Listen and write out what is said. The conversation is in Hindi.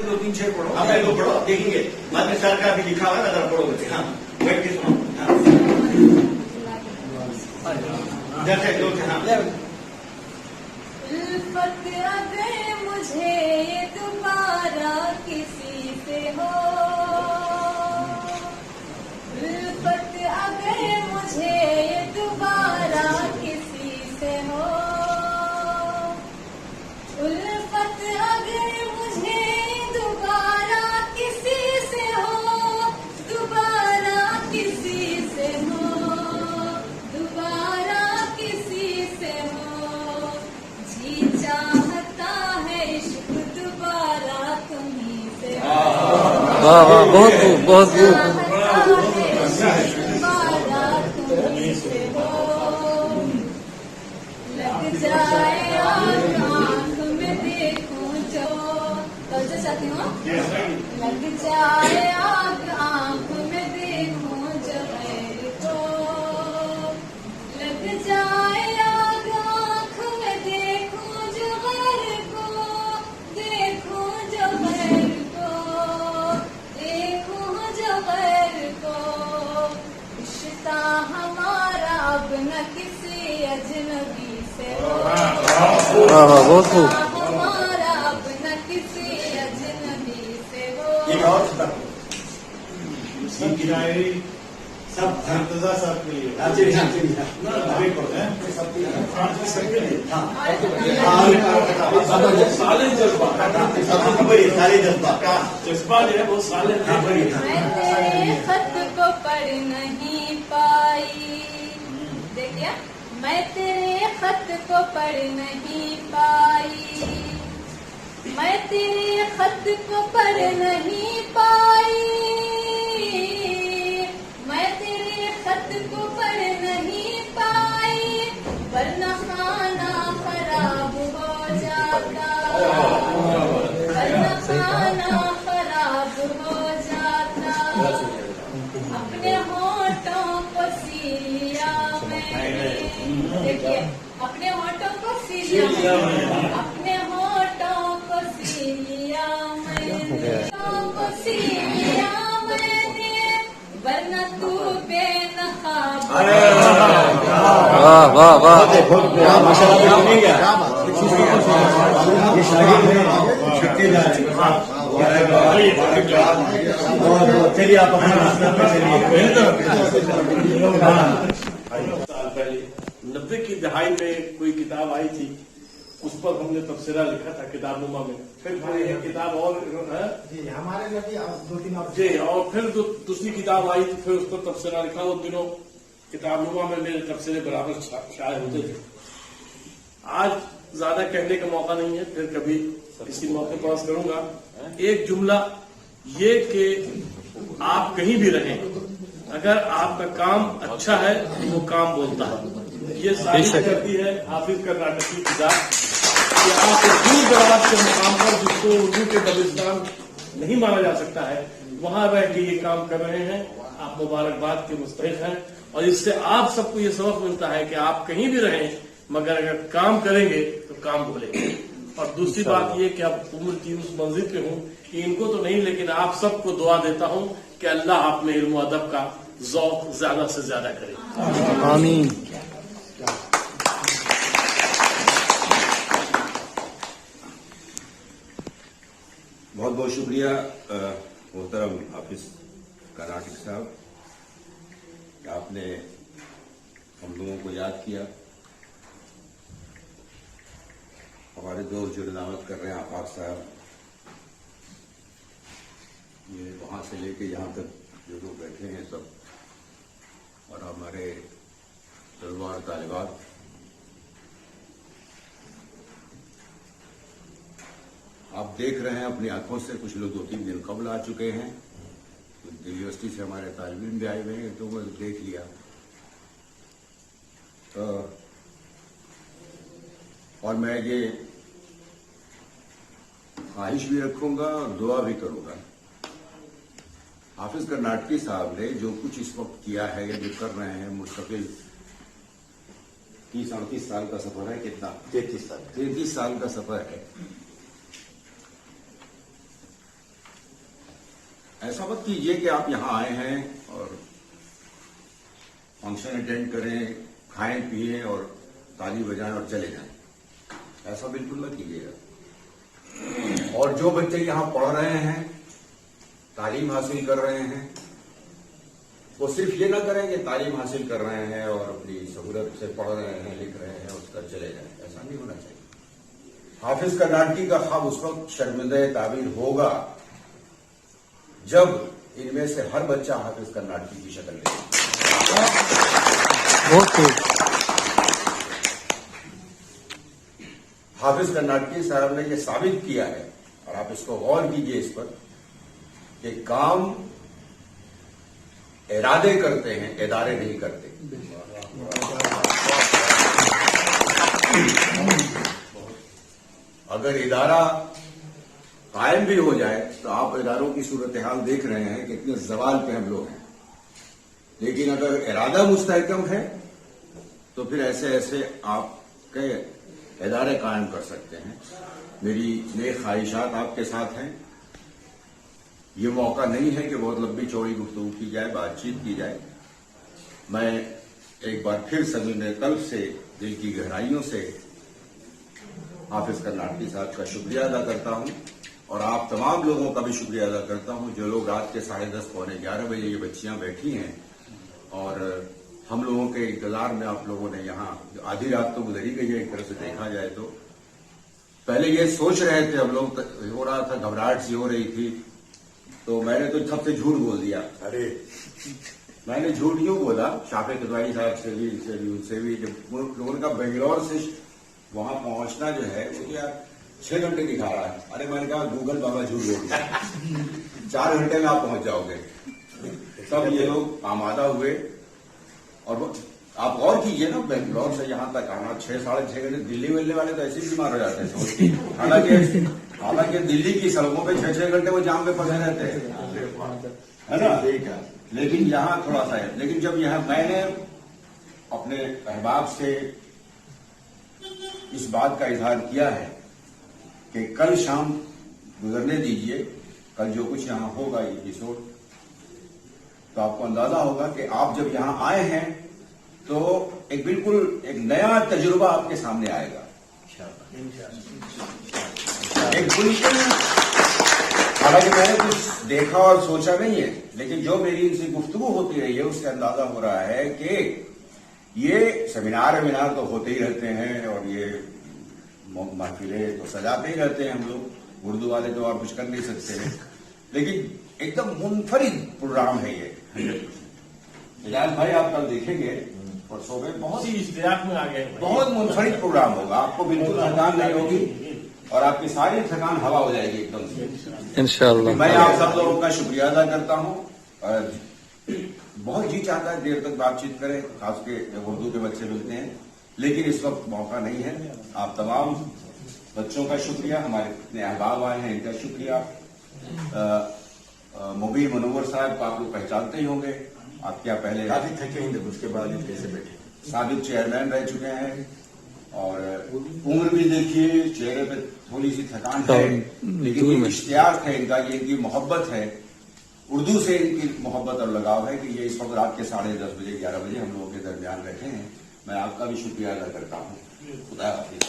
दो तीन छह पढ़ो, हाँ दो पढ़ो, देखेंगे बाद में सर का भी लिखा हुआ है, अगर पढ़ोगे। हाँ बैठ के सुनो। जैसे दो हाँ उल्फत अगर मुझे ये दोबारा किसी से हो, उल्फत अगर मुझे ये दोबारा किसी से हो, उल्फत अगर मुझे दोबारा किसी से हो, दोबारा किसी से हो, दोबारा किसी से हो, जी चाहता है इश्क दोबारा तुम्हीं से हो। वाह वाह, बहुत खूब, बहुत खूब। चाहता है इश्क दोबारा तुम्हीं से हो, लग जाए आँख में देखूं जो, तो चाहती हूँ लग जाए आँख में देखूं जो गैर को, लग जाए आँख में देखूं जो गैर को, देखूं जो गैर को, देखूं जो गैर को, रिश्ता हमारा अब न किसी अजनबी से हो, वाह वाह, बहुत खूब। हमारा अब न किसी अजनबी से हो। एक और सब गिराए सब इंतजार सबके लिए अभी पढ़ते हैं सबके लिए। साले जज्बा का जज्बा जो है वो साले मैं तेरे खत को पढ़ नहीं पाई, देखिए मैं तेरे खत को पढ़ नहीं पाई, मैं तेरे खत को पढ़ नहीं पाई, मैं तेरे खत को पढ़ नहीं पाई, वरना खाना खराब हो जाता, वरना खाना खराब हो जाता, अपने होठों को सी लिया मैंने, देखिए अपने होठों को सी लिया मैंने, अपने होठों को सी लिया मैंने, होठों को सी लिया मैंने, वरना तू बेनकाब। वाह वाह वाह, ये शागिर्द हैं, छुट्टी जा रहे हैं। चलिए आप अपना रास्ता पर चलिए। साल पहले 90 की दहाई में कोई किताब आई थी, उस पर हमने तबसरा लिखा था किताबनुमा में। फिर एक किताब और जी हमारे में भी दो तीन और जी, और फिर जो दूसरी किताब आई थी फिर उस पर तबसरा लिखा। उन दिनों किताबनुमा में मेरे तबसरे बराबर शाये होते थे। आज ज्यादा कहने का मौका नहीं है, फिर कभी किसी मौके पर करूंगा। एक जुमला ये कि आप कहीं भी रहें, अगर आपका काम अच्छा है तो वो काम बोलता है। ये साबित करती है हाफिज कर्नाटक की किताब कि आप दूर दराज के मुकाम पर, जिसको उर्दू के बलिस्तान नहीं माना जा सकता है, वहां रह के ये काम कर रहे हैं। आप मुबारकबाद के मुस्तहिक हैं, और इससे आप सबको ये सबक मिलता है कि आप कहीं भी रहें, मगर अगर काम करेंगे तो काम बोलेंगे। और दूसरी बात ये कि अब उम्र की उस मंजिल पे हूं कि इनको तो नहीं, लेकिन आप सबको दुआ देता हूं कि अल्लाह आप में इल्म अदब का ज़ौक़ ज्यादा से ज्यादा करे। आमीन। बहुत बहुत शुक्रिया मोहतरम हाफिज कर्नाटक साहब, आपने हम लोगों को याद किया। हमारे दोस्त जो निजामत कर रहे हैं आफाक साहब, ये वहां से लेके यहाँ तक जो लोग बैठे हैं सब, और हमारे तलबा और तालिबात, आप देख रहे हैं अपनी आंखों से। कुछ लोग 2-3 दिन कबल आ चुके हैं, यूनिवर्सिटी से हमारे तालिब इल्म भी आए हुए हैं, तो वो देख लिया। और मैं ये ख्वाहिश भी रखूंगा और दुआ भी करूंगा, हाफिज कर्नाटकी साहब ने जो कुछ इस वक्त किया है या जो कर रहे हैं, मुस्तकिल 30-38 साल का सफर है। कितना? 33 साल का सफर है। ऐसा मत कीजिए कि आप यहाँ आए हैं और फंक्शन अटेंड करें, खाएं पिए और ताली बजाएं और चले जाएं। ऐसा बिल्कुल मत कीजिएगा। और जो बच्चे यहाँ पढ़ रहे हैं, तालीम हासिल कर रहे हैं, वो सिर्फ ये ना करें कि तालीम हासिल कर रहे हैं और अपनी सहूलत से पढ़ रहे हैं, लिख रहे हैं, उसका चले जाएं। ऐसा नहीं होना चाहिए। हाफिज कर्नाटकी का ख्वाब उस वक्त शर्मिंदा ताबीर होगा जब इनमें से हर बच्चा हाफिज कर्नाटकी की शक्ल लेगा। बहुत खूब। हाफिज कर्नाटकी साहब ने यह साबित किया है, और आप इसको गौर कीजिए इस पर, कि काम इरादे करते हैं, इदारे नहीं करते। अगर इदारा कायम भी हो जाए तो आप इदारों की सूरत हाल देख रहे हैं कि कितने जवाल पे हम लोग हैं। लेकिन अगर इरादा मुस्तहकम है तो फिर ऐसे ऐसे आपके इदारे कायम कर सकते हैं। मेरी नेक ख्वाहिशात आपके साथ हैं। ये मौका नहीं है कि बहुत लंबी चौड़ी गुफ्तगू की जाए, बातचीत की जाए। मैं एक बार फिर सभी ने कल्ब से, दिल की गहराइयों से हाफिज कर्नाटकी साहब का शुक्रिया अदा करता हूं, और आप तमाम लोगों का भी शुक्रिया अदा करता हूं जो लोग रात के 10:30 पौने 11 बजे ये बच्चियां बैठी हैं और हम लोगों के इंतजार में आप लोगों ने यहाँ आधी रात तो गुजरी गई है एक तरह से देखा जाए तो। पहले ये सोच रहे थे हम लोग, हो रहा था, घबराहट सी हो रही थी, तो मैंने तो सबसे झूठ बोल दिया। अरे मैंने झूठ यूं बोला, शाफे कदवाई साहब से भी, उनसे भी, जब उनका बेंगलोर से वहां पहुंचना जो है वो यार 6 घंटे दिखा रहा है। अरे मैंने कहा गूगल बाबा झूठ बोल दिया, 4 घंटे में आप पहुंच जाओगे। तब ये लोग आमादा हुए, और आप और कीजिए ना, बेंगलोर से यहां तक आना 6-6.5 घंटे। दिल्ली मिलने वाले तो ऐसे ही बीमार हो जाते हैं। हालांकि दिल्ली की सड़कों पे 6-6 घंटे वो जाम पे फंसे रहते हैं, है ना। लेकिन यहाँ थोड़ा सा है। लेकिन जब यहाँ मैंने अपने अहबाब से इस बात का इजहार किया है कि कल शाम गुजरने दीजिए, कल जो कुछ यहाँ होगा एपिसोड, तो आपको अंदाजा होगा कि आप जब यहाँ आए हैं तो एक बिल्कुल एक नया तजुर्बा आपके सामने आएगा। एक बिल्कुल, हालांकि मैंने कुछ देखा और सोचा नहीं है, लेकिन जो मेरी इनसे गुफ्तगू होती रही है उससे अंदाजा हो रहा है कि ये सेमिनार तो होते ही रहते हैं और ये महफिलें तो सजाते ही रहते हैं हम लोग, उर्दू वाले तो और कुछ कर नहीं सकते हैं, लेकिन एकदम मुनफरिद प्रोग्राम है ये। इलाज भाई आप कल देखेंगे और सुबह बहुत ही इश्तियाक में आ गए, बहुत मुनफरिद प्रोग्राम होगा। आपको बिल्कुल थकान नहीं होगी और आपकी सारी थकान हवा हो जाएगी एकदम से, इंशाअल्लाह। मैं आप सब लोगों का शुक्रिया अदा करता हूं। और बहुत जी चाहता है देर तक बातचीत करें, खासके जब उर्दू के बच्चे मिलते हैं, लेकिन इस वक्त मौका नहीं है। आप तमाम बच्चों का शुक्रिया, हमारे इतने अहबाब आए हैं इनका शुक्रिया। मुबीन मुनव्वर साहब को आप लोग पहचानते ही होंगे, आप क्या पहले काफी थके हैं, उसके बाद कैसे बैठे, साबिक चेयरमैन रह चुके हैं, और उम्र भी देखिए, चेहरे पे थोड़ी सी थकान है, लेकिन ये इश्तियाक है इनका, ये इनकी मोहब्बत है, उर्दू से इनकी मोहब्बत और लगाव है कि ये इस वक्त रात के 10:30 बजे 11 बजे हम लोगों के दरमियान बैठे हैं। मैं आपका भी शुक्रिया अदा करता हूँ। खुदा हाफिज।